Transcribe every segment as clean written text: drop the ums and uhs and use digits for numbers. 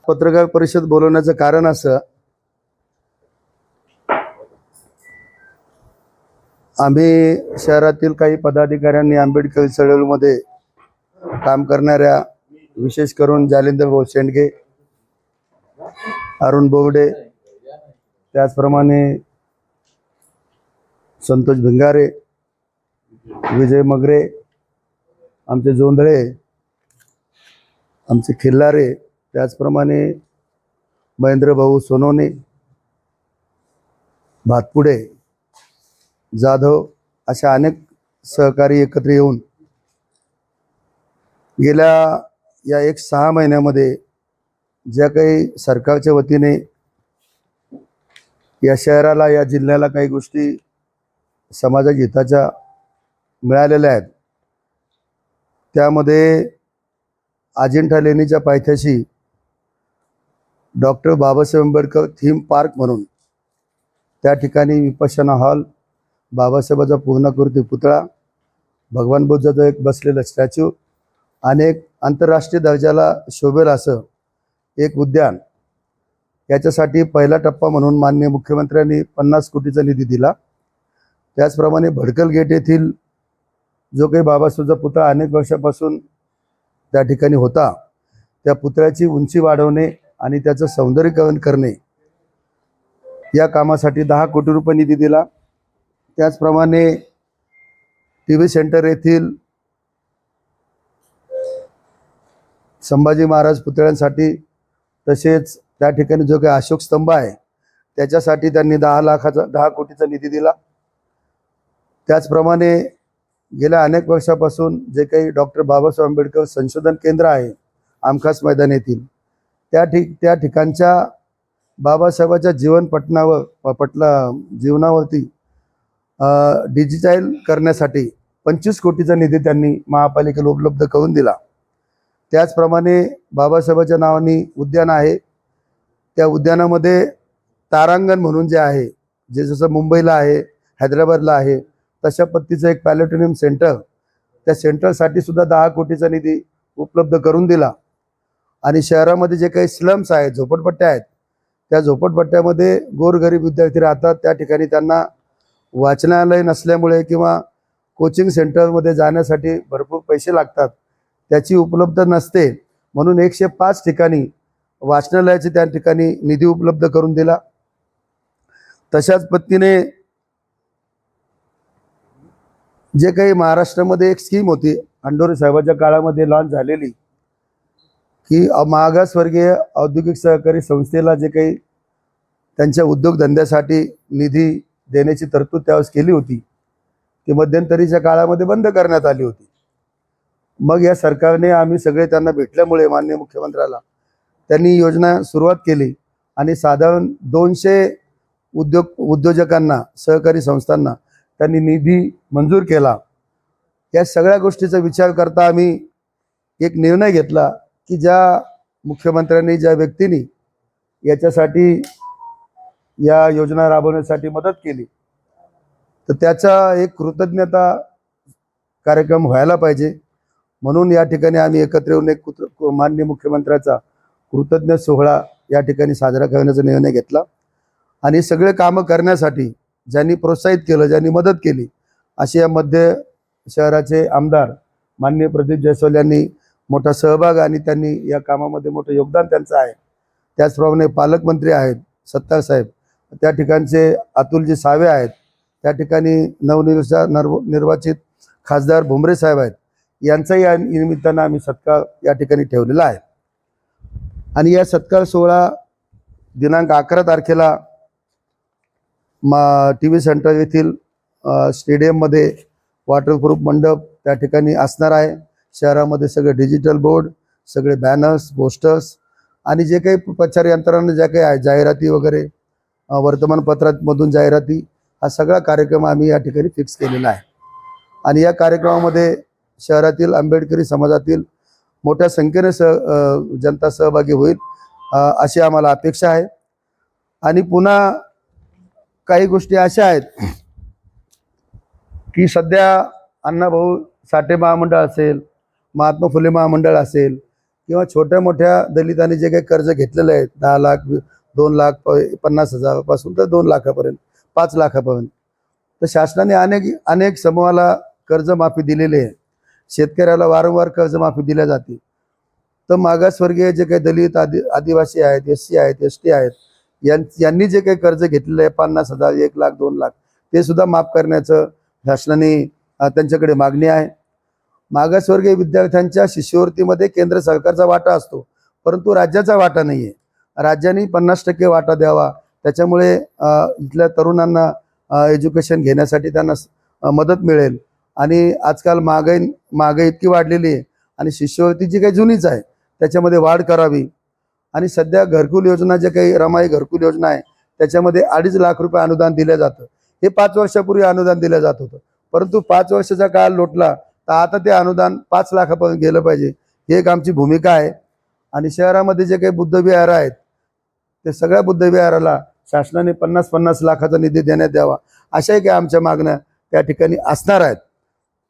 पत्रकार परिषद बोलवण्याचं कारण असं, आम्ही शहरातील काही पदाधिकाऱ्यांनी आंबेडकर चळवळीमध्ये काम करणाऱ्या, विशेष करून जालिंदर भाऊ शेंडगे, अरुण बोवडे, त्याचप्रमाणे संतोष भिंगारे, विजय मगरे, आमचे जोंधळे, आमचे खिल्लारे, त्याचप्रमाणे महेंद्र भाऊ सोनवणे, भातपुडे, जाधव अशा अनेक सहकारी एकत्र येऊन गेल्या या 6 महिन्यामध्ये ज्या काही सरकारच्या वतीने या शहराला, या जिल्ह्याला काही गोष्टी समाजाच्या हिताच्या मिळालेल्या आहेत, त्यामध्ये अजिंठा लेणीच्या पायथ्याशी doctor Babasaheb Ambedkar theme park म्हणून त्या ठिकाणी विपश्यना हॉल, बाबासाहेबाचा पूर्णाकृती पुतळा, भगवान बुद्धाचं एक बसलेलं स्टॅच्यू आणि एक आंतरराष्ट्रीय दर्जाला शोभेल असं एक उद्यान, याच्यासाठी पहिला टप्पा म्हणून माननीय मुख्यमंत्र्यांनी 50 कोटीचा निधी दिला. त्याचप्रमाणे भडकल गेट येथील जो काही बाबासाहेबाचा पुतळा अनेक वर्षापासून त्या ठिकाणी होता, त्या पुतळ्याची उंची वाढवणे आणि त्याचं सौंदर्यीकरण करणे या कामासाठी 10 कोटी रुपये निधी दिला. त्याचप्रमाणे टी.व्ही. सेंटर येथील संभाजी महाराज पुतळ्यांसाठी, तसेच त्या ठिकाणी जो काही अशोक स्तंभ आहे त्याच्यासाठी त्यांनी 10 कोटीचा निधी दिला. त्याचप्रमाणे गेल्या अनेक वर्षापासून जे काही डॉक्टर बाबासाहेब आंबेडकर संशोधन केंद्र आहे आमखास मैदान येथील, त्या ठिकाणच्या बाबासाहेबाच्या जीवनावरती डिजिटाईल करण्यासाठी 25 कोटीचा निधी त्यांनी महापालिकेला उपलब्ध करून दिला. त्याचप्रमाणे बाबासाहेबाच्या नावाने उद्यान आहे, त्या उद्यानामध्ये तारांगण म्हणून जे आहे, जे जसं मुंबईला आहे, हैदराबादला आहे, तशा पद्धतीचं एक प्लॅनेटोरियम सेंटर, त्या सेंटरसाठी सुद्धा 10 कोटीचा निधी उपलब्ध करून दिला. आणि शहरामध्ये जे काही स्लम्स आहेत, झोपडपट्ट्या आहेत, त्या झोपडपट्ट्यामध्ये गोरगरीब विद्यार्थी राहतात, त्या ठिकाणी त्यांना वाचनालय नसल्यामुळे किंवा कोचिंग सेंटरमध्ये जाण्यासाठी भरपूर पैसे लागतात, त्याची उपलब्ध नसते, म्हणून 105 ठिकाणी वाचनालयाचे त्या ठिकाणी निधी उपलब्ध करून दिला. तशाच पद्धतीने जे काही महाराष्ट्रामध्ये एक स्कीम होती अंडोरे साहेबाच्या काळामध्ये लॉन्च झालेली, की मागासवर्गीय औद्योगिक सहकारी संस्थेला जे काही त्यांच्या उद्योगधंद्यासाठी निधी देण्याची तरतूद त्यावेळेस केली होती, ती मध्यंतरीच्या काळामध्ये बंद करण्यात आली होती. मग या सरकारने, आम्ही सगळे त्यांना भेटल्यामुळे माननीय मुख्यमंत्र्याला, त्यांनी योजना सुरुवात केली आणि साधारण 200 उद्योजकांना, सहकारी संस्थांना त्यांनी निधी मंजूर केला. या सगळ्या गोष्टीचा विचार करता आम्ही एक निर्णय घेतला की ज्या मुख्यमंत्र्यांनी, ज्या व्यक्तींनी याच्यासाठी, या योजना राबवण्यासाठी मदत केली, तर त्याचा एक कृतज्ञता कार्यक्रम व्हायला पाहिजे, म्हणून या ठिकाणी आम्ही एकत्र येऊन एक माननीय मुख्यमंत्र्याचा कृतज्ञ सोहळा या ठिकाणी साजरा करण्याचा निर्णय घेतला. आणि सगळे कामं करण्यासाठी ज्यांनी प्रोत्साहित केलं, ज्यांनी मदत केली, असे या मध्य शहराचे आमदार माननीय प्रदीप जयस्वाल यांनी मोठा सहभाग आणि त्यांनी या कामामध्ये मोठं योगदान त्यांचं आहे. त्याचप्रमाणे पालकमंत्री आहेत सत्तार साहेब, त्या ठिकाणचे अतुलजी सावे आहेत, त्या ठिकाणी नवनिर्वाचित खासदार भुमरे साहेब आहेत, यांचाही या निमित्तानं आम्ही सत्कार या ठिकाणी ठेवलेला आहे. आणि या सत्कार सोहळा दिनांक 11 तारखेला टी.व्ही. सेंटर येथील स्टेडियममध्ये वॉटरप्रूफ मंडप त्या ठिकाणी असणार आहे. शहरामध्ये सगळे डिजिटल बोर्ड, सगळे बॅनर्स, पोस्टर्स आणि जे काही प्रचार यंत्रणा ज्या काही आहे, जाहिराती वगैरे, वर्तमानपत्रांमधून जाहिराती, हा सगळा कार्यक्रम आम्ही या ठिकाणी फिक्स केलेला आहे. आणि या कार्यक्रमामध्ये शहरातील आंबेडकरी समाजातील मोठ्या संख्येने जनता सहभागी होईल अशी आम्हाला अपेक्षा आहे. आणि पुन्हा काही गोष्टी अशा आहेत की सध्या अण्णाभाऊ साठे महामंडळ असेल, महात्मा फुले महामंडळ असेल, किंवा छोट्या मोठ्या दलितांनी जे काही कर्ज घेतलेलं आहे 10 लाख 2 लाख 50,000 पासून तर 2 लाखापर्यंत 5 लाखापर्यंत, तर शासनाने अनेक अनेक समूहाला कर्जमाफी दिलेली आहे. शेतकऱ्याला वारंवार कर्जमाफी दिल्या जाते. तर मागासवर्गीय जे काही दलित आदिवासी आहेत, SC आहेत, ST आहेत, यांनी जे काही कर्ज घेतलेलं आहे 50,000 1 लाख 2 लाख ते सुद्धा माफ करण्याचं शासनाने त्यांच्याकडे मागणी आहे. मागासवर्गीय विद्यार्थ्यांच्या शिष्यवृत्तीमध्ये केंद्र सरकारचा वाटा असतो, परंतु राज्याचा वाटा नाही आहे. राज्याने 50% वाटा द्यावा, त्याच्यामुळे इथल्या तरुणांना एज्युकेशन घेण्यासाठी त्यांना मदत मिळेल. आणि आजकाल महागाई इतकी वाढलेली आहे आणि शिष्यवृत्ती जी काही जुनीच आहे त्याच्यामध्ये वाढ करावी. आणि सध्या घरकुल योजना जे काही रमाई घरकुल योजना आहे त्याच्यामध्ये 2.5 लाख रुपये अनुदान दिलं जातं. हे 5 वर्षापूर्वी अनुदान दिलं जात होतं, परंतु 5 वर्षाचा काळ लोटला तर आता ते अनुदान 5 लाखापर्यंत गेलं पाहिजे, ही एक आमची भूमिका आहे. आणि शहरामध्ये जे काही बुद्धविहार आहेत ते सगळ्या बुद्धविहाराला शासनाने 50-50 लाखाचा निधी देण्यात यावा, अशाही काही आमच्या मागण्या त्या ठिकाणी असणार आहेत.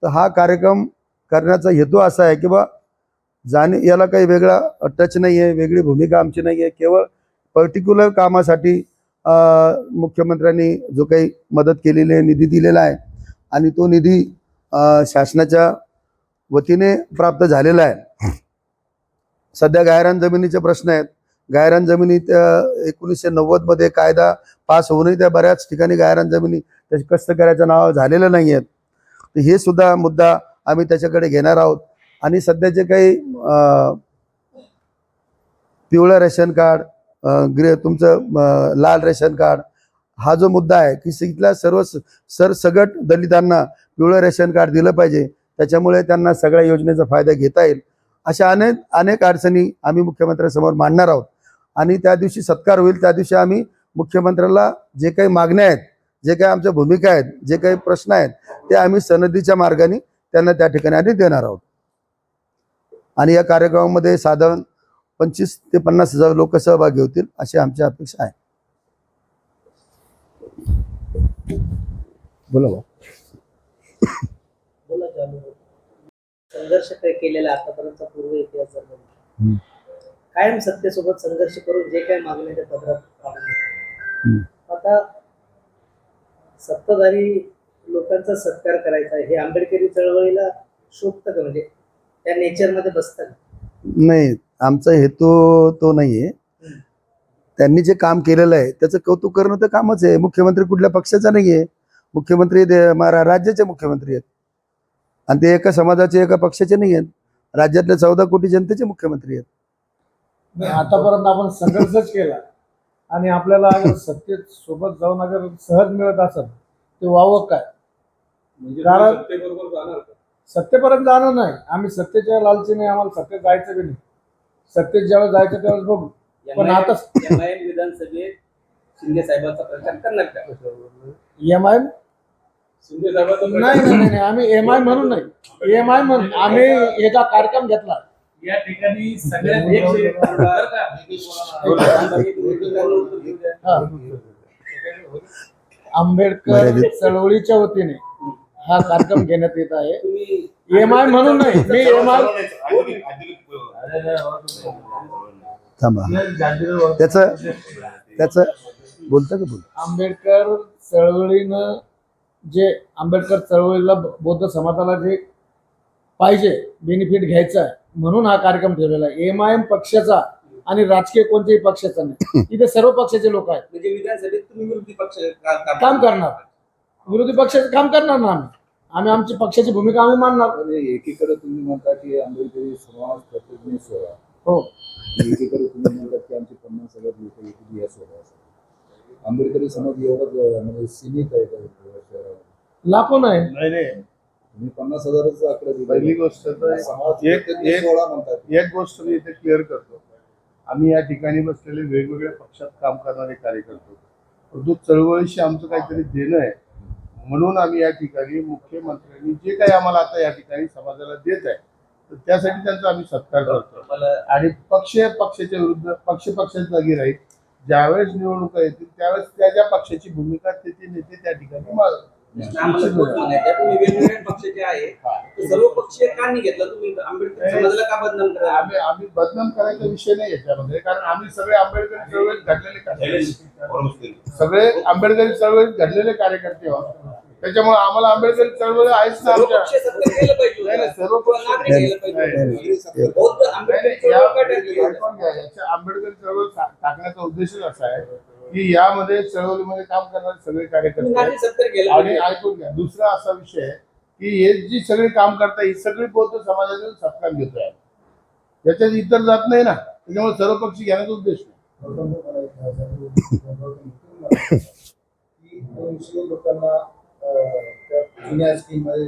तर हा कार्यक्रम करण्याचा हेतू असा आहे की याला काही वेगळा टच नाही आहे, वेगळी भूमिका आमची नाही आहे. केवळ पर्टिक्युलर कामासाठी मुख्यमंत्र्यांनी जो काही मदत केलेली आहे, निधी दिलेला आहे आणि तो निधी शासनाच्या वतीने प्राप्त झालेला आहे. सध्या गायरान जमिनीचे प्रश्न आहेत. गायरान जमिनी 1990 मध्ये कायदा पास होऊनही त्या बऱ्याच ठिकाणी गायरान जमिनी त्याच्या कष्टकऱ्याच्या नावावर झालेल्या नाही आहेत. तर हे सुद्धा मुद्दा आम्ही त्याच्याकडे घेणार आहोत. आणि सध्या जे काही पिवळं रेशन कार्ड, तुमचं लाल रेशन कार्ड, हा जो मुद्दा आहे की इथल्या सरसगट दलितांना पिवळं रेशन कार्ड दिलं पाहिजे, त्याच्यामुळे त्यांना सगळ्या योजनेचा फायदा घेता येईल. अशा अनेक अडचणी आम्ही मुख्यमंत्र्यांसमोर मांडणार आहोत. आणि त्या दिवशी सत्कार होईल त्या दिवशी आम्ही मुख्यमंत्र्याला जे काही मागण्या आहेत, जे काही आमच्या भूमिका आहेत, जे काही प्रश्न आहेत ते आम्ही सनदीच्या मार्गाने त्यांना त्या ठिकाणी आधी देणार आहोत. आणि या कार्यक्रमामध्ये साधारण 25 ते 50 हजार लोक सहभागी होतील अशी आमची अपेक्षा आहे. बोला भाऊ. संघर्ष केलेला आतापर्यंतचा पूर्व इतिहास जर कायम सत्तेसोबत संघर्ष करून जे काही मागणी त्या पदरात काढून घेतात. आता सत्ताधारी लोकांचा सत्कार करायचा हे आंबेडकरी चळवळीला शोभतं का, म्हणजे त्या नेचरमध्ये बसतं का? नाही, आमचा हेतू तो नाहीये. त्यांनी जे काम केलेलं आहे त्याचं कौतुक करणं तर कामच आहे. मुख्यमंत्री कुठल्या पक्षाचा नाहीये, मुख्यमंत्री राज्याचे मुख्यमंत्री आहेत आणि ते एका समाजाचे एका पक्षाचे नाही आहेत. राज्यातल्या 14 कोटी जनतेचे मुख्यमंत्री आहेत. आतापर्यंत आपण संघर्षच केला आणि आपल्याला अगर सत्तेत सोबत जाऊन अगर सहज मिळत असेल ते वावं काय, कारण सत्तेपर्यंत जाणं नाही. आम्ही सत्तेच्या लालचीने आम्हाला सत्तेत जायचं बी नाही. सत्तेत ज्यावेळेस जायचं त्यावेळेस बघू. पण आता विधानसभेत शिंदे साहेबांचा प्रचार करणार का? EMI नाही, आम्ही EMI म्हणून नाही, EMI म्हणून आम्ही याचा कार्यक्रम घेतला. या ठिकाणी सगळ्यात आंबेडकर चळवळीच्या वतीने हा कार्यक्रम घेण्यात येत आहे. EMI म्हणून नाही, मी EMI थांबा, त्याचं बोलतं का बोल. आंबेडकर चळवळीनं आंबेडकर चळवळीला बौद्ध समाजाला जे पाहिजे बेनिफिट घ्यायचा आहे म्हणून हा कार्यक्रम ठेवलेला आहे. MIM पक्षाचा आणि राजकीय कोणत्याही पक्षाचा नाही. इथे सर्व पक्षाचे लोक आहेत. म्हणजे विधानसभेत तुम्ही विरोधी पक्ष काम करणार, विरोधी पक्षाचं काम करणार ना आम्ही आमची पक्षाची भूमिका आम्ही मांडणार. एकीकडे तुम्ही म्हणता की आंबेडकरी समाज प्रतिनिधी सोहळा, हो, एकीकडे तुम्ही म्हणतात की आमचे 50,000 लोक येतील या सोहळ्यासाठी. आंबेडकरी समाज एवढा म्हणजे सीमित आहे का शहरात? लाखो नाही. तुम्ही 50,000चा आकडा दिला. पहिली गोष्ट तर सोहळा म्हणतात. एक गोष्ट मी इथे क्लिअर करतो. आम्ही या ठिकाणी बसलेले वेगवेगळ्या पक्षात काम करणारे कार्यकर्ते, परंतु चळवळीशी आमचं काहीतरी देणं आहे म्हणून आम्ही या ठिकाणी मुख्यमंत्र्यांनी जे काही आम्हाला आता या ठिकाणी समाजाला देत आहे तर त्यासाठी त्यांचा आम्ही सत्कार करतो. आणि पक्षाच्या विरुद्ध पक्षाच्या जागी राहील. ज्यावेळेस निवडणुका येतील त्यावेळेस त्या ज्या पक्षाची भूमिका ते नेते त्या ठिकाणी आम्हाला तोच म्हणायचं आहे. तुम्ही वेगवेगळ्या पक्षाचे आहे तर सर्व पक्षीय का नाही घेतला तुम्ही आंबेडकर समाजाला का बदनाम करा आम्ही बदनाम करायचा विषय नाही याच्यामध्ये, कारण आम्ही सगळे आंबेडकरी चळवळीत घडलेले कार्यकर्ते, सगळे आंबेडकरी चळवळीत घडलेले कार्यकर्ते आहोत. त्याच्यामुळे आम्हाला आंबेडकरी चळवळ आहेच ना सर्व आमच्या. पक्ष सत्तर केलं पाहिजे नाही, नाही, सर्व किंवा पक्ष नागरिक केलं पाहिजे बौद्ध आंबेडकर चळवळ का टाकली? याच्या आंबेडकरी चळवळ टाकण्याचा उद्देशच असा आहे की यामध्ये चळवळीमध्ये काम करणारे सगळे तुम्ही कार्यकर्ते नागरिक सत्तर केलं आणि पाहिजे. ऐकून घ्या, दुसरा असा विषय आहे की हे जी सगळी काम करतात ही सगळी बौद्ध समाजातील सत्कार घेतोय, याच्यात इतर जात नाही ना, त्याच्यामुळे सर्व पक्षी घेण्याचा उद्देश नाही. की 200 लोकांना त्या जुन्या स्कीम मध्ये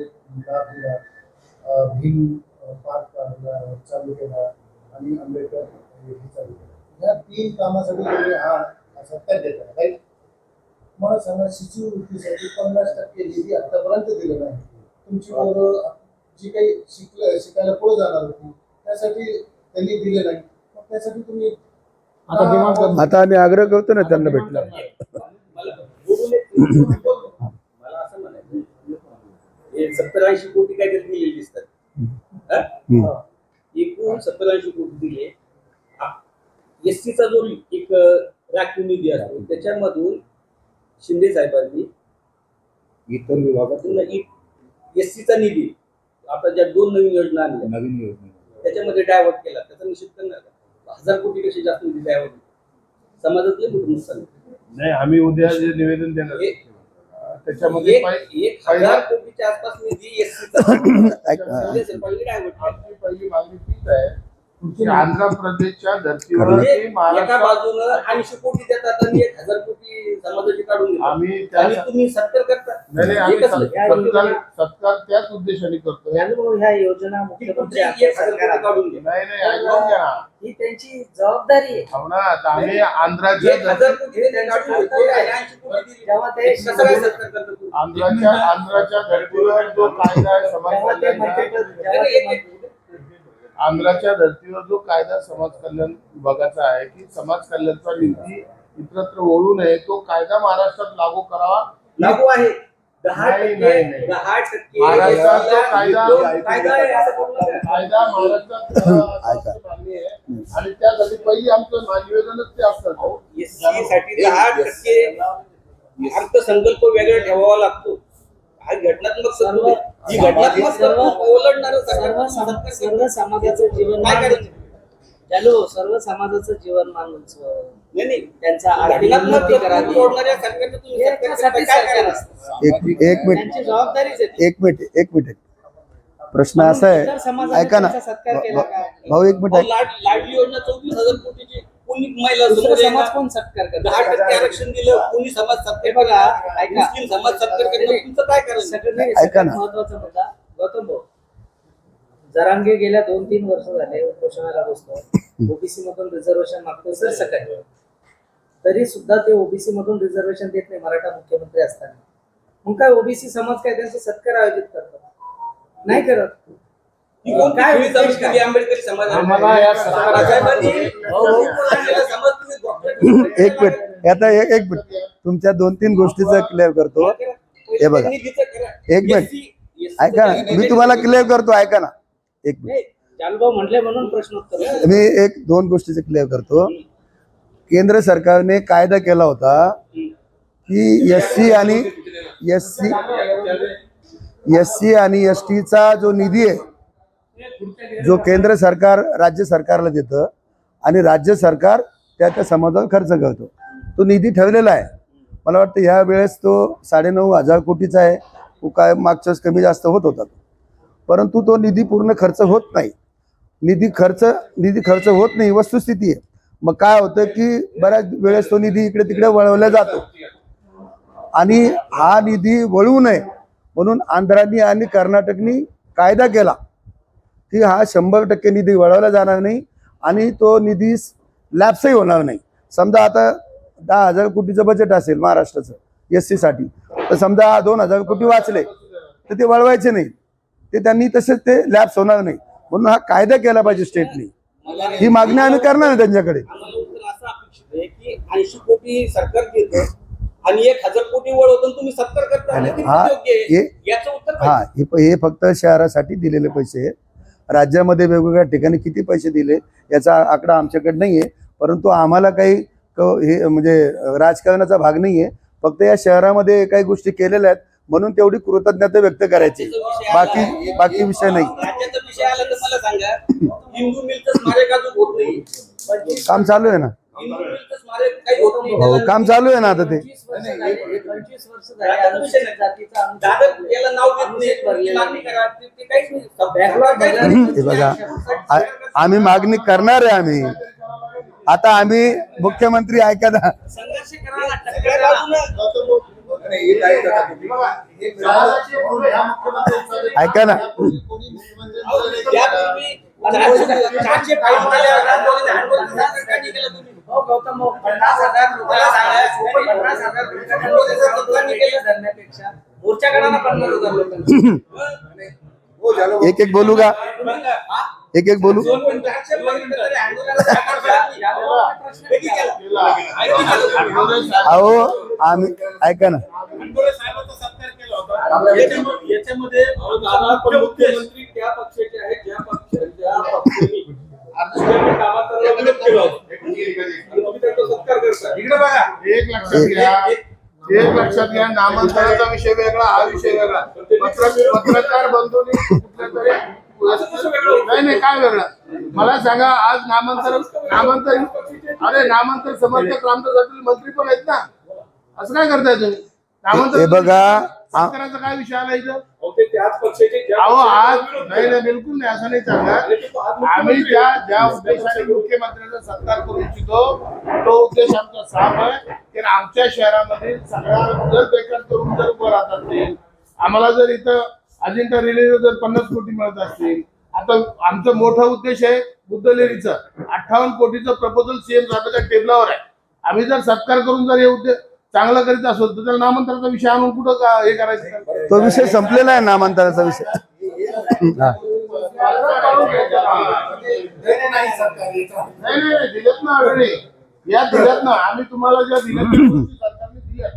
लाभ दिला, भीम पार्क चालू केला आणि आंबेडकर हे चालू केलं. या 3 कामासाठी तुम्ही हा सत्कार देता, राईट? मला सांगा, शिष्यवृत्तीसाठी 50% निधी आतापर्यंत दिलं नाही. तुमची पोरं जी काही शिकायला पुढे जाणार होती त्यासाठी त्यांनी दिले नाही, मग त्यासाठी तुम्ही आता डिमांड करतो. आता आम्ही आग्रह करतो ना त्यांना भेटला. मला असं म्हणायचं हे 70-80 कोटी काहीतरी दिलेली दिसतात हा? एकूण 70-80 कोटी दिले. एसटीचा जो एक राखीव निधी असतो त्याच्यामधून शिंदे साहेबांनी इतर विभागात एसटीचा निधी आता ज्या 2 नवीन योजना आणल्या नवीन योजना त्याच्यामध्ये डायव्हर्ट केला, त्याचा निषेध करणार का? 1000 कोटीपेक्षा जास्त निधी डायव्हर्ट समाजातले मोठं नुकसान आहे. नाही, आम्ही उद्या जे निवेदन देणार हे- त्याच्यामध्ये 1000 कोटीच्या आसपास निधी एसटीचा शिंदे साहेबांनी डायव्हर्ट केला. आमची पहिली मागणी तीच आहे की आंध्र प्रदेशच्या धर्तीवर म्हणजे की एका महाराष्ट्रात बाजूनं 80 कोटी देतात आणि 1000 कोटी समाजाचे काढून घेतात. आम्ही आणि तुम्ही सत्कार करता. नाही, नाही, आम्ही एकच सत्कार त्याच उद्देशाने करतो. त्यामुळे ह्या योजना ती मुख्यमंत्री तुमची आपल्या 1000 कोटी सरकार काढून घ्या. नाही नाही, ऐकून घ्या. ही त्यांची जबाबदारी आहे. हो ना, आता आम्ही आंध्राच्या 1000 कोटी त्यांनी काढून घेतले आणि 80 कोटी दिली. जेव्हा ते कसं काय सत्कार करता तुम्ही? आंध्राच्या धर्तीवर जो कायदा आहे समाज जेव्हा ते कल्याणाचा, मंत्रिपद आंध्राच्या धर्तीवर जो कायदा समाज कल्याण विभागाचा आहे की समाज कल्याणचा निधी इतरत्र वळू नये, तो कायदा महाराष्ट्रात लागू करावा. लागू आहे 10% नाही, नाही, नाही. 10% महाराष्ट्रात जो कायदा आहे असं बोलू नका. कायदा महाराष्ट्रात मागणी आहे आणि त्यासाठी पहिली आमचं निवेदनच ते असतं. SC साठी 10% अर्थसंकल्प वेगळा ठेवावा लागतो. हा घटनात्मक सर्व- ही घटनात्मक सर्व- ओलांडणारं सर्व समाजाचं जीवनमान काय करायचं? चालू सर्व समाजाचं जीवनमान उंचवावं. नाही नाही त्यांचा आर्थिक घटनात्मक उन्नती करावी. तोडणाऱ्या सरकारचं तुम्ही हे सत्कार त्यासाठी करता, काय सरकार करायचं? असतं. एक मिनिट त्यांची जबाबदारीच आहे ती. एक मिनिट प्रश्न असा इतर आहे, समाजाने ऐका ना त्यांचा सत्कार केला का? भाऊ, एक मिनिट अहो, लाडली योजना 24,000 कोटीची कोणी महिला दुसरा समोर समाज येणार? कोण सत्कार करतो? 10% आरक्षण दिलं, कोणी समाज हे सत्कार बघा, केला, ऐका. मुस्लिम समाज सत्कार केला, तुमचं काय करायचं? सगळं नाही, ऐका सगळ्यात ना. महत्वाचा मुद्दा गौतम भाऊ, जरांगे गेल्या 2-3 वर्ष झाले उपोषणाला बसतो. ओबीसी मधून रिझर्वेशन मागतो सर सकट, तरी सुद्धा ते ओबीसी मधून रिझर्वेशन देत नाही मराठा मुख्यमंत्री असताना. मग काय ओबीसी समाज काय त्यांचे सत्कार आयोजित करतात? नाही करत. ही कोणती काय खुली उद्देश जमीन काय? दिली आंबेडकरी समाजाला? आम्हाला या सरकारच्या- साहेबांनी आणलेला समाज तुम्ही डॉक्टर- एक मिनिट आता एक मिनिट तुमच्या 2-3 गोष्टीचं क्लिअर करतो. हे बघा. एक मिनिट ऐका ना, मी तुम्हाला क्लिअर करतो, ऐका ना एक मिनिट. चालूभाऊ म्हटले म्हणून प्रश्नोत्तर. मी 1-2 गोष्टीचं क्लिअर करतो. केंद्र सरकारने कायदा केला होता की एससी आणि एसटीचा जो निधी आहे जो केंद्र सरकार राज्य सरकारला देतं आणि राज्य सरकार त्या समाजावर खर्च करतो, तो निधी ठेवलेला आहे. मला वाटतं ह्या वेळेस तो 9,500 कोटीचा आहे. तो काय मागच्या वेळेस कमी जास्त होत होता, परंतु तो निधी पूर्ण खर्च होत नाही. निधी खर्च होत नाही, वस्तुस्थिती आहे. मग काय होतं की बऱ्याच वेळेस तो निधी इकडे तिकडे वळवला जातो आणि हा निधी वळवू नये म्हणून आंध्रांनी आणि कर्नाटकनी कायदा केला की हा 100% निधी वळवला जाणार नाही आणि तो निधी लॅप्सही होणार नाही. समजा आता 10,000 कोटीचं बजेट असेल महाराष्ट्राचं SC साठी, तर समजा 2,000 कोटी वाचले तर ते वळवायचे नाही, ते त्यांनी तसेच ते लॅप्स होणार नाही. म्हणून हा कायदा केला पाहिजे स्टेटनी. ही मागणी आम्ही करणार आहे त्यांच्याकडे. आम्हाला उत्तर असं अपेक्षित आहे की 80 कोटी सरकार देतं आणि 1,000 कोटी वळवतो आणि तुम्ही 70 करता आणि हे किती हा- योग्य आहे? हे- याचं उत्तर हा पाहिजे. हे फक्त शहरासाठी दिलेले पैसे आहेत. राज्यामध्ये वेगवेगळ्या ठिकाणी किती पैसे दिले याचा आकडा आमच्याकडे नाहीये, परंतु आम्हाला काही हे म्हणजे राजकारणाचा भाग नाहीये. फक्त या शहरामध्ये काही गोष्टी केलेल्या आहेत म्हणून तेवढी कृतज्ञता व्यक्त करायची, बाकी विषय नाही. राज्याचा विषय आला तर मला सांगा, हिंदू मिलचं स्मारक अजून होत नाही. काम चालू आहे ना, हिंदू मिलचं स्मारक काही होत नाही. हो काम चालू आहे ना आता ते. 25 वर्ष झाले अनुसूचित जातीचा दादा याला नाव देत नाही, तुम्ही मागणी करा. ते काहीच नाही. बॅकलॉग हे बघा आम्ही मागणी करणार आहे. आम्ही आता आम्ही मुख्यमंत्री ऐका ना, संघर्ष करावा लागतं. सगळ्या बाजूनं ऐका ना, त्यापूर्वी 400 फाईल झाल्या. आंदोलन का नाही केलं तुम्ही? हो गौतम भाऊ, 50,000 लोकांना सांगा, 50,000 लोकांनी केलं धरण्यापेक्षा मोर्चा काढायला 50,000 लोकांनी. एक एक बोलू का, एक एक बोलू. अहो आम्ही ऐका ना, याच्यामध्ये मुख्यमंत्री त्या पक्षाचे आहेत ज्या पक्षांनी कामाचा विरोध केला होता. आणि तुम्ही त्यांचा सत्कार करता. इकडे बघा, एक लक्षात घ्या, नामांतराचा विषय वेगळा, हा विषय वेगळा. पत्रकार बंधूंनी कुठल्या तरी नाही काय वेगळं मला सांगा. आज नामांतर अरे नामांतर समर्थक रामदास पाटील मंत्री पण आहेत ना, असं काय करताय तुम्ही? नामांतर हे बघा शेतकऱ्याचा काय विषय आला इथं? ते त्याच पक्षाचे ज्या अहो आज पक्षाचा नाही नाही, बिलकुल नाही, असं नाही चालणार. आम्ही ज्या उद्देशाने मुख्यमंत्र्यांचा सत्कार करू इच्छितो तो उद्देश आमचा साफ आहे की आमच्या शहरामध्ये सगळ्या जर बेकार करून जर उभं राहत असतील, आम्हाला जर इथं अजिंठा रिलीला जर 50 कोटी मिळत असतील, आता आमचं मोठा उद्देश आहे बुद्धलेरीचं 58 कोटीचं प्रपोजल सीएम साहेबांच्या टेबलावर आहे. आम्ही जर सत्कार करून जर हे उद्देश चांगला करीत असो तर त्याला नामांतराचा विषय आणून कुठं हे करायचं? तो विषय संपलेला आहे नामांतराचा विषय. हा. नाही दिलेत ना ऑलरेडी, या दिल्यात ना आम्ही तुम्हाला ज्या दिल्यात त्या गोष्टी सरकारने दिल्या.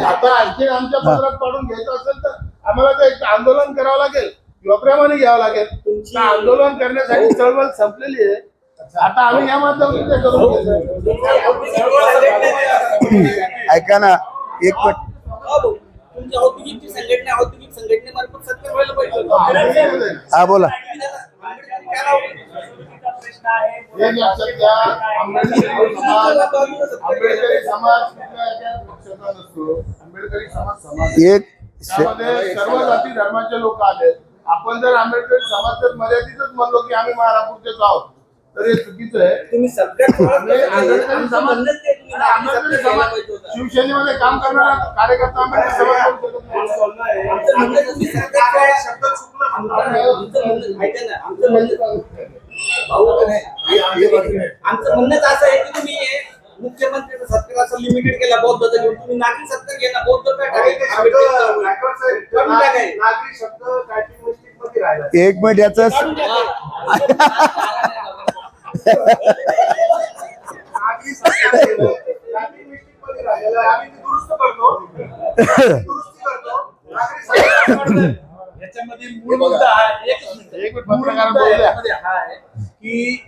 आता आणखी आमच्या पदरात पाडून घ्यायचं असेल तर आम्हाला ते एक आंदोलन करावं लागेल, योग्यप्रमाणे घ्यावं लागेल. तर आंदोलन करण्यासाठी चळवळ संपलेली आहे. आता आम्ही या माध्यमातून ते करून ऐका ना एक मिनिट. तुमची औद्योगिक संघटना औद्योगिक संघटनेमार्फत सत्कार व्हायला पाहिजे. हा बोला. हे लक्षात घ्या, आंबेडकरी समाज कुठल्या एका पक्षाचा नसतो. आंबेडकरी समाज एक त्यामध्ये सर्व जाती धर्माचे लोक आले. आपण जर आंबेडकरी समाजात मर्यादितच म्हणलो की आम्ही महाराष्ट्राचेच आहोत तर हे चुकीचं आहे. तुम्ही सत्कार आंबेडकरी समाज शिवसेनेमध्ये काम करणारा कार्यकर्ता आंबेडकरी समाज करू शकत नाही. आमचं म्हणणंच असं आहे की तुम्ही मुख्यमंत्र्यांचा सत्कार असं लिमिटेड केला बौद्धाचा घेऊन तुम्ही नागरिक सत्कार घ्या ना. बौद्ध नागरी शब्द टायपिंग मिस्टेक मध्ये राहिला. एक मिनिट याच नागरी शब्द टायपिंग मिस्टेक मध्ये राहिलेला आहे. आम्ही ते दुरुस्त करतो. दुरुस्ती करतो. नागरी शब्द याच्यामध्ये मूळ मुद्दा हा एकच मिनिट. एक मिनिट मूळ पत्रकार मुद्दा बोलूया. याच्यामध्ये हा आहे की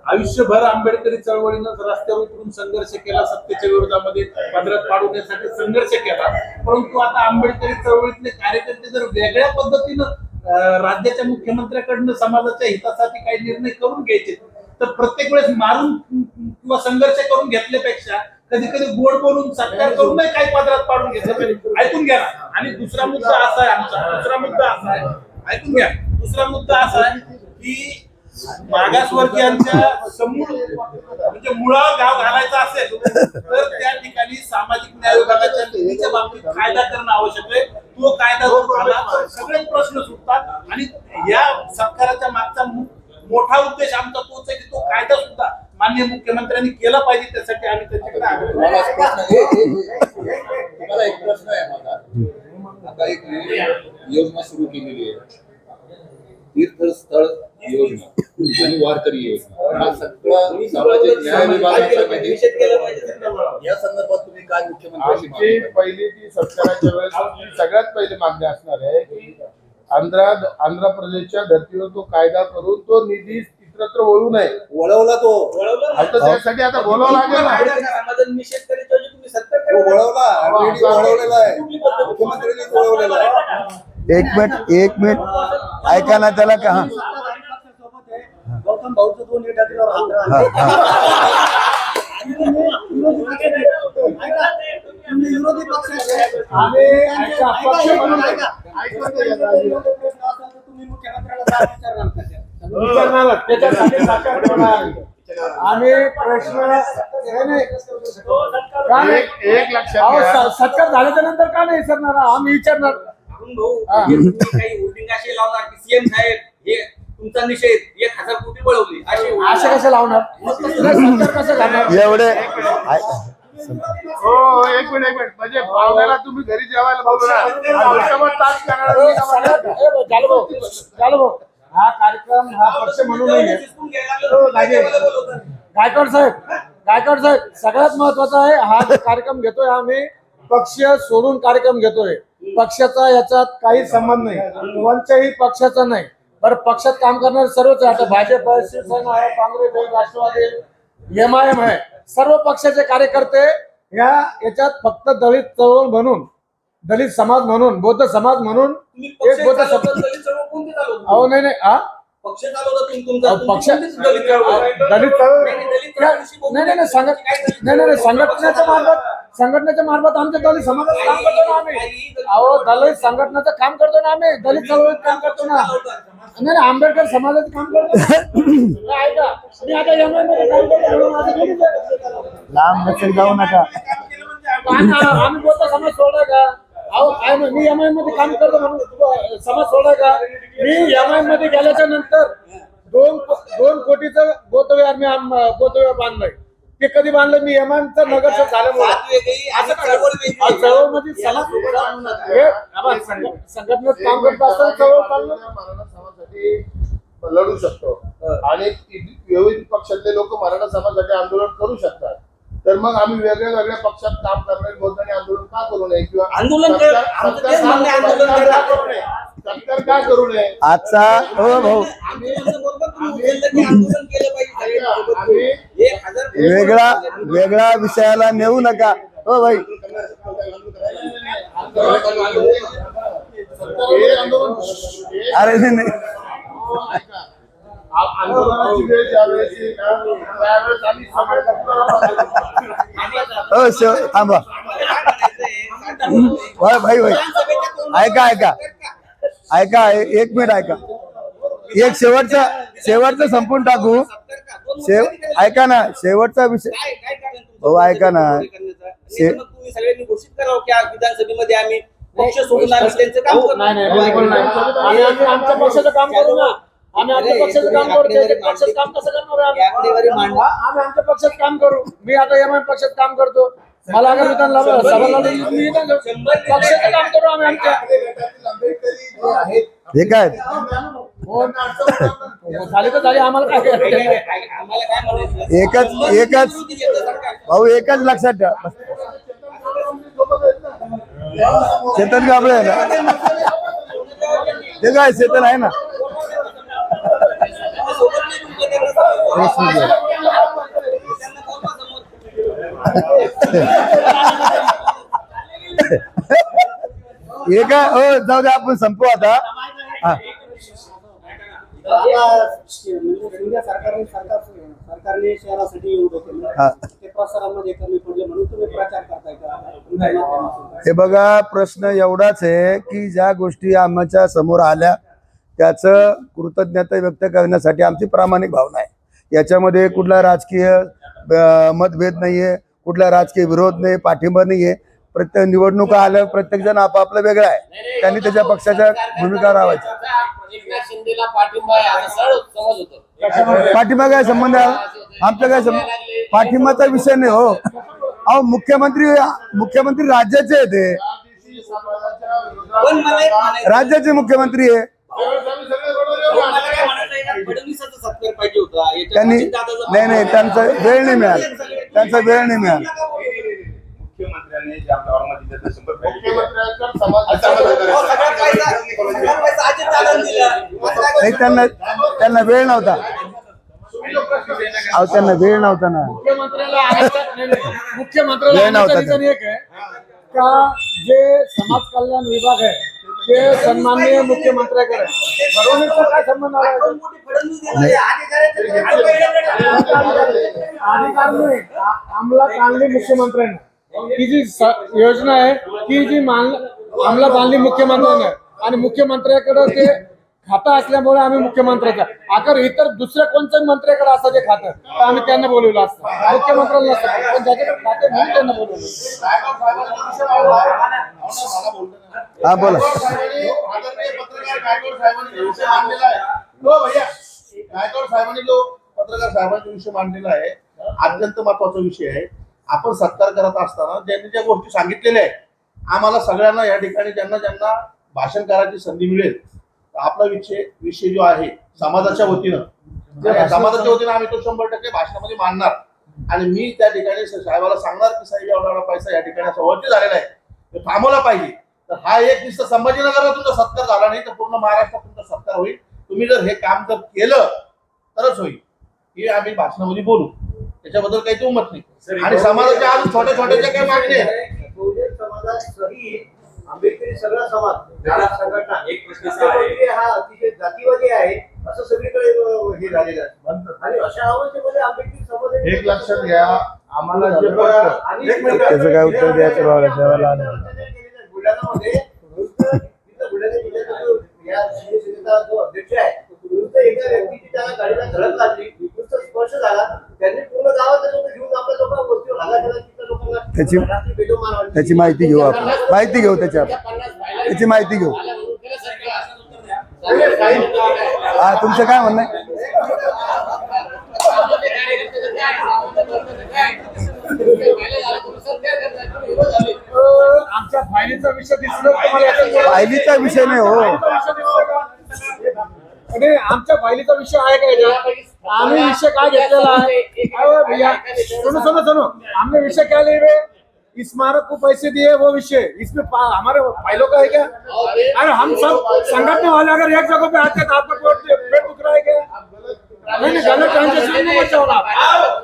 आयुष्यभर आंबेडकरी चळवळीनं रस्त्यावर उतरून संघर्ष केला, सत्तेच्या विरोधामध्ये पदरात पाडवण्यासाठी संघर्ष केला. परंतु आता आंबेडकरी चळवळीतले कार्यकर्ते जर वेगळ्या पद्धतीनं राज्याच्या मुख्यमंत्र्याकडनं समाजाच्या हितासाठी काही निर्णय करून घ्यायचे तर प्रत्येक वेळेस मारून किंवा संघर्ष करून घेतल्यापेक्षा कधी कधी गोड बोलून सत्कार करून नाही काही पदरात पाडून घेतलं. ऐकून घ्या. आणि दुसरा मुद्दा असा आहे आमचा, दुसरा मुद्दा असा आहे, ऐकून घ्या. दुसरा मुद्दा असा आहे की मागासवर्गीयांच्या समूळ म्हणजे मुळावर गाव घालायचा असेल तर त्या ठिकाणी सामाजिक न्याय विभागाच्या निधीच्या बाबतीत कायदा करणं आवश्यक आहे. तो कायदा जर झाला तर सगळे प्रश्न सुटतात. आणि या सत्काराच्या मागचा मोठा उद्देश आमचा तोच आहे की तो कायदा सुद्धा माननीय मुख्यमंत्र्यांनी केला पाहिजे. त्यासाठी आम्ही त्याच्याकडे आग्रह तुम्हाला एक प्रश्न आहे माझा. आता एक योजना सुरू केलेली आहे, तीर्थस्थळ योजना. आणि वारकरी आहे हा सगळा सामाजिक न्याय विभागाचा निधी निषेध केला पाहिजे. या संदर्भात तुम्ही काय मुख्यमंत्र्यांशी आमची मागणी करता? पहिली ती सत्काराच्या वेळेस आमची सगळ्यात पहिली मागणी असणार आहे की आंध्र प्रदेशच्या धर्तीवर तो कायदा करून तो निधी इतरत्र वळू नये. वळवला तो आता त्यासाठी आता बोलावं लागेल ना. समाजाने निषेध करायच्या ऐवजी तुम्ही सत्कार तो करा. वळवला ऑलरेडी वळवलेला आहे मुख्यमंत्र्यांनीच वळवलेला आहे. एक मिनिट ऐका ना त्याला का हा गौतम भाऊचं 2 टाकीवर हा, विरोधी पक्षाचे आम्ही ऐका, पक्ष म्हणून तुम्ही मुख्यमंत्र्याला काय विचारणार कशा? विचारणार त्याच्यासाठी साकार करणार. आम्ही प्रश्न हे नाही. का नाही? एक लक्षात अहो, घ्या. सत्कार झाल्याच्या नंतर का नाही विचारणार आम्ही विचारणार. अरुण भाऊ, हा. हे तुम्ही काही होल्डिंग असे लावणार की सीएम साहेब हे तुमचा निषेध 1000 कोटी वळवली असे कसे लावणार सत्कार कसं घालणार. एवढे हो एक मिनिट म्हणजे पाहुण्याला तुम्ही घरी जेवायला बोलवणार आमच्यावर तास करणार तुम्ही आम्हाला. चालू भाऊ हा कार्यक्रम हा पक्ष म्हणून नाही आहे. गायकवाड साहेब सगळ्यात महत्वाचा आहे हा जो कार्यक्रम घेतोय आम्ही पक्ष सोडून कार्यक्रम घेतोय. पक्षाचा याच्यात काही संबंध नाही कोणत्याही पक्षाचा नाही. बरं पक्षात काम करणारे सर्वच आहे. आता भाजप आहे शिवसेना आहे काँग्रेस आहे राष्ट्रवादी MIM आहे सर्व पक्षाचे कार्यकर्ते याच्यात फक्त दलित चळवळ म्हणून दलित समाज म्हणून बौद्ध समाज म्हणून एक बौद्ध अहो नाही नाही हा पक्ष चालवता तुम्ही तुमचा पक्ष तुमची कोणतीच दलित चळवळ. दलित चळवळ नाही, दलित चळवळीशी बोलू नाही संघटनेच्या मार्फत आमच्या दलित समाजात काम करतो ना आम्ही. अहो दलित संघटनेचं काम करतो ना आम्ही दलित चळवळीत काम करतो ना. नाही आंबेडकर समाजाचं काम करतो ना. ऐका मी आता MIM मध्ये काम करतो म्हणून माझं दोन्हीच आहे. लांब नसेल जाऊ नका. आम्ही बोलतो समाज सोडलाय का. अहो काय नाही मी MIM मध्ये काम करतो म्हणून समाज सोडलाय का. मी MIM मध्ये गेल्याच्या नंतर 2 कोटीचं बोधविहार मी बोधविहार बांधलंय. ते कधी बांधलं मी MIM चा नगरसेवक झाल्यामुळे. जात वेगळी आणि चळवळ वेगळी. चळवळमध्ये संघटनेत काम करत असताना चळवळ चाललं. मराठा समाजासाठी लढू शकतो आणि विविध पक्षातले लोक मराठा समाजासाठी आंदोलन करू शकतात. तर मग आम्ही वेगळ्या पक्षात काम करणारे बोलताना आंदोलन का करू नये किंवा आंदोलन कर. आमचं तेच म्हणणं आहे, आंदोलन करा. सत्कार का करू नये. आजचा हो भाऊ आम्ही म्हणतो बरोबर तुम्ही बोललं की आंदोलन केलं पाहिजे आम्ही 1000 वेगळा विषयाला नेऊ नका हो भाई. अरे नाही आंदोलनाची वेळ ज्यावेळेस येईल ना, त्यावेळेस आम्ही सगळे हो थांबा भाई ऐका एक मिनिट ऐका. एक शेवटचा संपून टाकू. ऐका ना शेवटचा विषय हो ऐका ना. तुम्ही सगळ्यांनी घोषित करावं की आज विधानसभेमध्ये आम्ही पक्ष सोडून आम्ही त्यांचं काम करणार. नाही बिलकुल नाही. आम्ही आमच्या पक्षाचं काम करू ना. आम्ही आमच्या पक्षाचं काम करू. त्याच्या पक्षाचं काम कसं करणार आम्ही? आकडेवारी मांडा. आम्ही आमच्या पक्षात काम करू. मी आता MIM पक्षात काम करतो. मला अगर विधान लावलं मी विधान पक्षाचं काम करू आम्ही आमच्या. हे काय झाले तर झाले आम्हाला काय आम्हाला काय म्हणायचं एकच भाऊ एकच लक्षात ठेवा. चेतन कांबळे आहे ना ते काय चेतन आहे ना. हे काय हो जाऊ द्या आपण संपू आता. हा सरकारने शहरासाठी एवढं केलं हा. ते प्रसारामध्ये कमी पडले म्हणून तुम्ही प्रचार करताय का. हे बघा प्रश्न एवढाच आहे की ज्या गोष्टी आमच्या समोर आल्या त्याचं कृतज्ञता व्यक्त करण्यासाठी आमची प्रामाणिक भावना आहे. याच्यामध्ये कुठला राजकीय मतभेद नाहीये कुठला राजकीय विरोध नाही पाठिंबा नाहीये. प्रत्येक निवडणुका आल्या प्रत्येक जण आपापलं वेगळं आहे. त्यांनी त्याच्या पक्षाच्या भूमिका राहायच्या. शिंदेला पाठिंबा आहे असं सहज समज होतं. पाठिंबा काय संबंध आहे आमचा काय संबंध. पाठिंबाचा विषय नाही हो. अहो मुख्यमंत्री राज्याचे आहे ते पण मला एक म्हणायचं राज्याचे मुख्यमंत्री आहे. मला काय म्हणायचं आहे, फडणवीसाचं सत्कार पाहिजे होता याच्या त्यांनी मागे दादाचा- नाही त्यांचा वेळ नाही मिळाला, त्यांचा वेळ नाही मिळाला. मुख्यमंत्र्यांनी ज्या गावामध्ये त्याचा संपर्क पाहिजे मुख्यमंत्र्यांचा समाज अहो, सगळा पैसा अजित दादांनी दिला. नाही त्यांना वेळ नव्हता. अहो त्यांना वेळ नव्हता ना. मुख्यमंत्र्याला आणायचं नाही, नाही. मुख्यमंत्र्याला वेळ नव्हता आणायचं reason एक आहे का जे समाज कल्याण विभाग आहे ते सन्माननीय मुख्यमंत्र्याकडे आहे. फडणवीसचा काय संबंध आहे? दोन कोटी फडणवीस दिला. हे अधिकाऱ्याचे- अधिकार नाही, अंमलात आणली मुख्यमंत्र्यांनी. ही जी योजना आहे ती जी अंमलात आणली मुख्यमंत्र्यांनी आणि मुख्यमंत्र्याकडे ते खातं असल्यामुळे आम्ही मुख्यमंत्र्याचा अगर इतर दुसऱ्या कोणत्याही मंत्र्याकडे असं जे खातं तर आम्ही त्यांना बोलवलं असतं, मुख्यमंत्र्यांना नसतं. पण ज्याच्याकडे खाते म्हणून त्यांना बोलवलं. हा बोला. गायकवाड साहेबांनी जो पत्रकार साहेबांचा विषय मांडलेला आहे अत्यंत महत्वाचा विषय आहे. आपण सत्कार करत असताना ज्यांनी ज्या गोष्टी सांगितलेल्या आहेत आम्हाला सगळ्यांना या ठिकाणी ज्यांना ज्यांना भाषण करायची संधी मिळेल आपला विषय जो आहे समाजाच्या वतीनं समाजाच्या वतीनं आम्ही तो 100% भाषणामध्ये मांडणार. आणि मी त्या ठिकाणी साहेबाला सांगणार की साहेब एवढा एवढा पैसा या ठिकाणी असं वरती झालेला आहे तो थांबवला पाहिजे. तर हा एक नुसतं संभाजीनगरला तुमचा सत्कार झाला नाही तर पूर्ण महाराष्ट्रात तुमचा सत्कार होईल. तुम्ही जर हे काम जर केलं तरच होईल हे आम्ही भाषणामध्ये बोलू. त्याच्याबद्दल काही दुमत नाही. आणि समाजाच्या अजून छोट्या छोट्या ज्या काही मागणी आहे बहुजन समाजात सही आंबेडकरी सगळा समाज ज्याला संघटना एक प्रश्न असा आहे मुख्यमंत्री हा अतिशय जातीवादी आहे असं सगळीकडे हे झालेलं आहे. आणि अशा अवस्थेमध्ये आंबेडकरी समाज एक लक्षात घ्या आम्हाला जे पटतं त्याचं काय उत्तर द्यायचं बाबा जेव्हा बुलढाणामध्ये बुलढाणा जिल्ह्याचा या शिवसेनेचा जो अध्यक्ष आहे नुसतं एका व्यक्तीची त्याला गाडीला धडक लागली नुसतं स्पर्श झाला त्यांनी पूर्ण गावात घेऊन आपल्या लोकांना गोष्टी हल्ला केला तिथल्या लोकांना त्याची माहिती घेऊ आपण. माहिती घेऊ त्याची माहिती घेऊ. हा तुमचं काय म्हणणं आहे? आमच्या फायलीचा विषय दिसलो तुम्हाला? फायलीचा विषय नाही हो. अरे आमच्या फायलीचा विषय आहे का याच्यात? आम्ही विषय काय घेतलेला है? अरे भैया सुनो सुनो सुनो, हमने विषय क्या ले रहे? स्मारक को पैसे दिए वो विषय, इसमें हमारे फाइलों का है क्या? अरे हम सब संगठन वाले अगर एक जगह पे आते हैं तो आपका पेट दुख रहा है क्या? नहीं नहीं गलत ट्रांजेक्शन नहीं बचा होगा।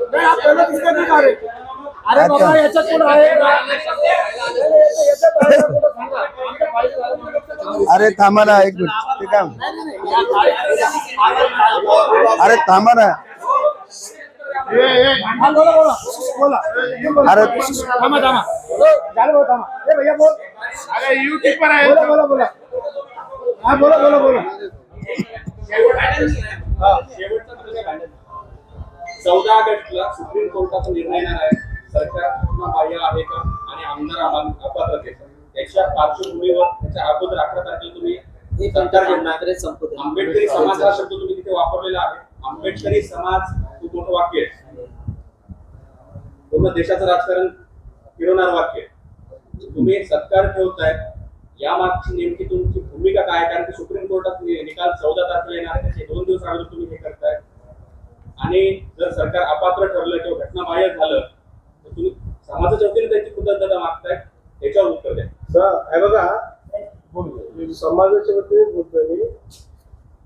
नहीं आप गलत इसका नहीं कर रहे। अरे बाबा याच्यात कोण आहे का? याच्यात आहे का कोण सांगा? आमच्या फायली झाल्या. अरे थांबा ना एक मिनिट. ते काय अरे थांबा ना. हाँ बोला बोला बोला. अरे थांबा थांबा. झालं बोला थांबा. ए भैया बोल. अरे युट्यूब पर आहे बोला बोला बोला. हाँ बोला बोला बोला. 14 ऑगस्टला सुप्रीम कोर्टाचा निर्णय येणार आहे. सरकार बाह्य आहे का आणि आमदार अपात्रतेचा याच्या पार्श्वभूमीवर त्याच्या अगोदर 11 तारखेला तुम्ही सरकार घेणार. आंबेडकरी समाज हा शब्द तुम्ही तिथे वापरलेला आहे. आंबेडकरी समाज खूप मोठं वाक्य आहे. पूर्ण देशाचं राजकारण फिरवणार वाक्य आहे. तुम्ही सत्कार ठेवताय या मागची नेमकी तुमची भूमिका काय? कारण की सुप्रीम कोर्टात निकाल 14 तारखेला येणार आहे. त्याचे 2 दिवस अगोदर तुम्ही हे करताय. आणि जर सरकार अपात्र ठरलं किंवा घटनाबाह्य झालं तर तुम्ही समाजाच्या वतीने त्यांची कृतज्ञता मागताय. याच्यावर उत्तर द्या. हे बघा समाजाच्या वतीने बोलतोय मी.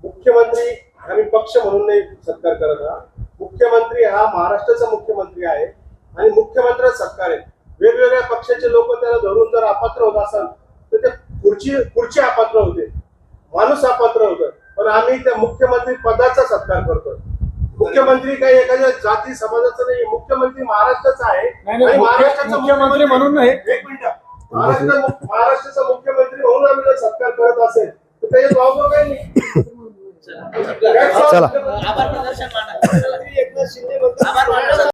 मुख्यमंत्री आम्ही पक्ष म्हणून नाही सत्कार करत. हा मुख्यमंत्री हा महाराष्ट्राचा मुख्यमंत्री आहे आणि मुख्यमंत्री सत्कार आहे. वेगवेगळ्या पक्षाचे लोक त्याला धरून जर अपात्र होत असाल तर ते खुर्ची अपात्र होते, माणूस अपात्र होतं. पण आम्ही त्या मुख्यमंत्री पदाचा सत्कार करतो. मुख्यमंत्री काही एखाद्या जाती समाजाचा नाही, मुख्यमंत्री महाराष्ट्राचा आहे. आणि महाराष्ट्राचा मुख्यमंत्री म्हणून नाही. एक मिनिट, महाराष्ट्राचा मुख्यमंत्री म्हणून आम्ही जर सत्कार करत असेल तर त्याच्यात वावगं काही नाही. चला. आभार प्रदर्शन मांडा. एकनाथ शिंदे म्हणतात